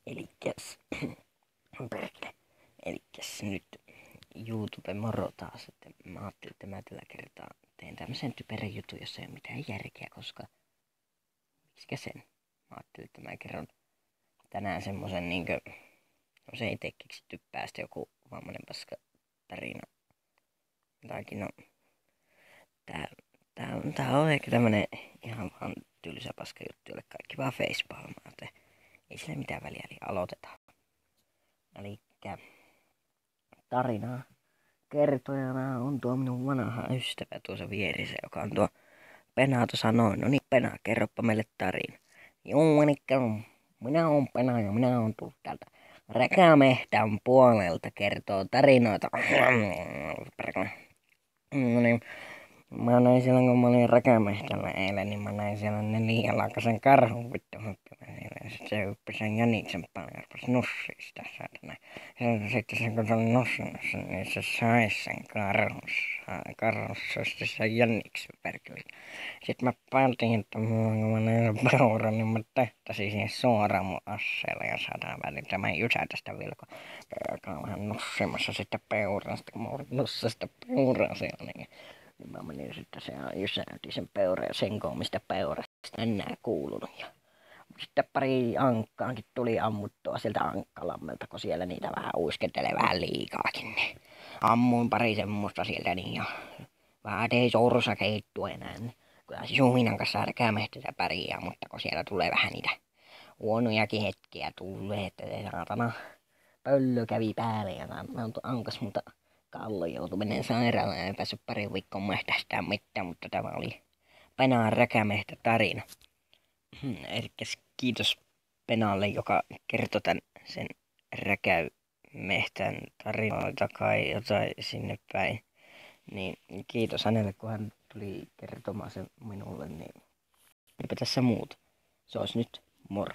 Elikkäs, perkele, elikkäs nyt YouTube moro taas, että mä ajattelin, että mä tällä kertaa teen tämmösen typerän jutun, jossa ei ole mitään järkeä, koska miksikä sen? Mä ajattelin, että mä kerron tänään semmosen niinkö, no se ei tee keksitty päästä joku vammainen paska tarina. Jotakin no, tää on ehkä tämmönen ihan vaan tylsä paska juttu, jolle kaikki vaan facepalmaa, että ei sillä mitään väliä, eli aloitetaan. Elikkä tarinaa kertojana on tuo minun vanha ystävä tuossa vieressä, joka on tuo Pena tuossa noin. No niin, Pena, kerropa meille tarina. Juu, elikkä minä oon Pena ja minä oon tullut täältä Räkämehtän puolelta kertoo tarinoita. No niin, mä näin siellä, kun mä olin Räkämehtällä eilen, niin mä näin siellä 4-jalkaisen karhun vittu hyppimään. Sitten se hyppi sen jäniksen päälle ja rupesi nussiin sitä saatana. Sitten se kun se oli nussinnassa, niin se sai sen karhussa sen jäniksen perkele. Sitten mä päätin, että kun mä näin peuran, niin mä tehtäisin siihen suoraan mun asseella ja saadaan välillä. Mä en jysätä sitä vielä, kun alkaa vähän nussimassa sitä peuraa. Sitten kun mä olin nussa sitä peuraa siellä, niin mä menin sitten se jysäytin sen peuran ja senkoon, mistä peurasta enää kuulunut. Ja sitten pari ankkaankin tuli ammuttua sieltä Ankkalammelta, kun siellä niitä vähän uiskentelee vähän liikaakin. Niin ammuin pari semmoista sieltä niin ja vähän tein sorsakeittua enää. Niin kyllä Suminan kanssa Räkämehtetä pärjää, mutta kun siellä tulee vähän niitä huonojakin hetkiä tulee, että saatana pöllö kävi päälle ja ankas mutta Kallo joutui menemään sairaalaan ja ei päässyt pari viikkoa mähtästään mitään, mutta tämä oli Penaan Räkämehtä tarina. Elikkäs kiitos Penalle, joka kertoi tän sen Räkämehtän tarinoita kai jotain sinne päin. Niin kiitos hänelle, kun hän tuli kertomaan sen minulle, niin eipä tässä muuta. Se olisi nyt moro.